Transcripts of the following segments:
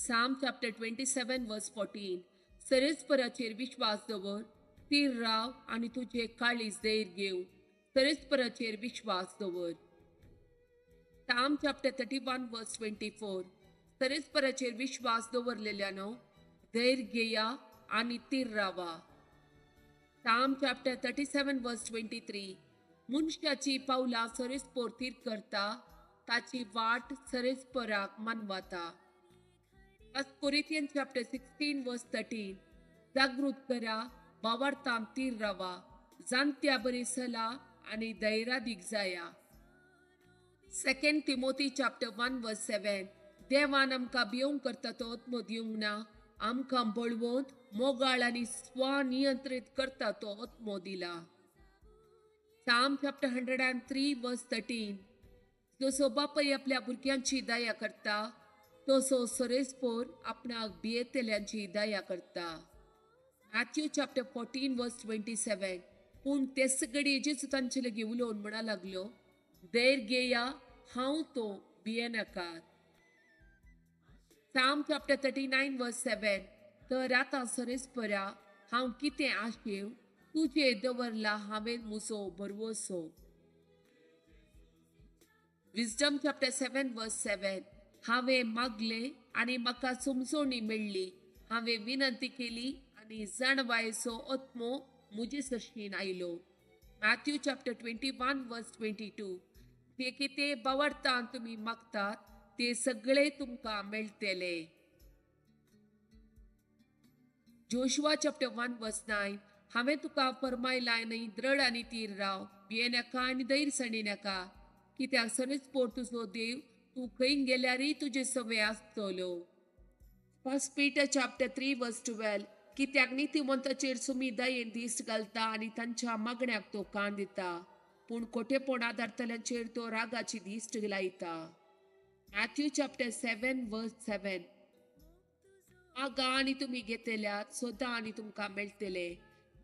Psalm chapter 27 verse 14. सरेस्पराचेर विश्वास दवर, स्थिर राव आणि तुझे काळीज धैर्य घेऊ. सरेस्पराचेर विश्वास दवर. Psalm chapter 31 verse 24. सरेस्पराचेर विश्वास दवरलेल्यानो धैर्य घेया आणि स्थिर रावा. Psalm chapter 37 verse 23. मनुष्याची पावला सरेस्पोर थीर करता, ताची वाट सरेस्पराक मानवाता. 1 Corinthians chapter 16 verse 13. जागृत करा, बावार्थान तीर रावा, जाणत्या बरी सला आणि धैर्यादीक जाया. 2 Timothy chapter 1 verse 7. देवान आमकां भिवंक करता तो आत्मो दिवंक ना, आमकां बळवंत, मोगाळ आणि स्वनियंत्रित करता तो आत्मो दिला. Psalm chapter 103 verse 13. जसो बापाय आपल्या भुरग्यांची दया करता, तसो सरेस्पोर आपणाक भियेतल्यांची दया करता. Matthew chapter 14 verse 27. पूण तेच घडी जेजू तांचे लागीं उलोवन म्हणा लागलो, धैर्य घेया, हांव तो, भियेनाकात. Psalm chapter 39 verse 7. तर आतां सरेस्परा, हांव कितें आशेव, तुजे दवरला हांवें मुसो भरवोसो. Wisdom chapter 7 verse 7. हांवें मागले आनी म्हाका समजोणी मेळ्ळी, हांवें विनंती केली आनी जाणवायेचो आत्मो म्हजे सरशीन आयलो. Matthew chapter 21 verse 22. जे कितें बावार्थान तुमी मागतात, ते सगळे तुमकां मेळटले. Joshua chapter 1 verse 9. हांवें तुका फर्मायलां न्ही, दृढ आनी थीर राव, भियेनाका आनी धैर्य सणिनाका, कित्याक सरेस्पोर तुजो देव, तूं खंय गेल्यारय तुजे सवे आसतलो. 1 Peter chapter 3 verse 12. कित्याक नितिवंताचेर सुमी दयेन दिश्ट घालता आनी तांच्या मागण्याक तो कान दिता, पूण खोटेपण आदारतल्यांचेर तो रागाची दिश्ट लायता. Matthew chapter 7 verse 7. मागा आनी तुमी घेतल्यात, सोदा आनी तुमकां मेळटले,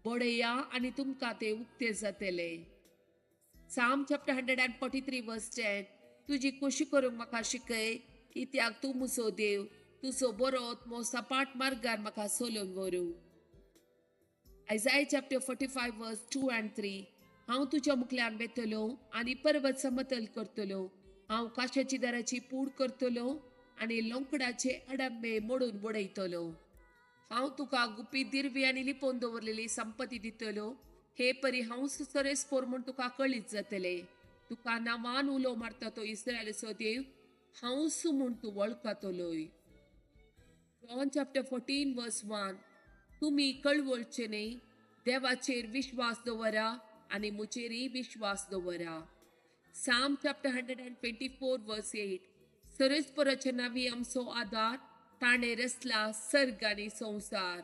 बडया आनी तुमकां ते उक्ते जातले. Psalm chapter 143 verse 10. तुजी खुशी करूंक म्हाका शिकय, कित्याक तूं म्हजो देव, तुजो बरो आत्मो सपाट मार्गार म्हाका सोलून व्हरू. Isaiah chapter 45 verse 2 and 3. हांव तुज्या मुखल्यान वेतलो आनी पर्वत समतल करतलो, हांव काश्याची दाराची पूड करतलो आनी लोंकडाचे अडंबे मोडून उडयतलो. हांव तुका गुपी दिरवी आनी लिपोवन दवरलेली संपत्ती दितलो, हे परी हांव सरेस्पोर म्हूण तुका कळीत जातले. तुका नांवान उलो मारता तो इस्रायलाचो देव, हांवच म्हूण तूं वळखतलोय. John chapter 14 verse 1. तुमी कळवळचे न्ही, देवाचेर विश्वास दवरा आनी मुचेरय विश्वास दवरा. Psalm chapter 124 verse 8. सरेस्पराच्या नावी आमचो आदार, ताणें रचला सर्ग आनी संवसार.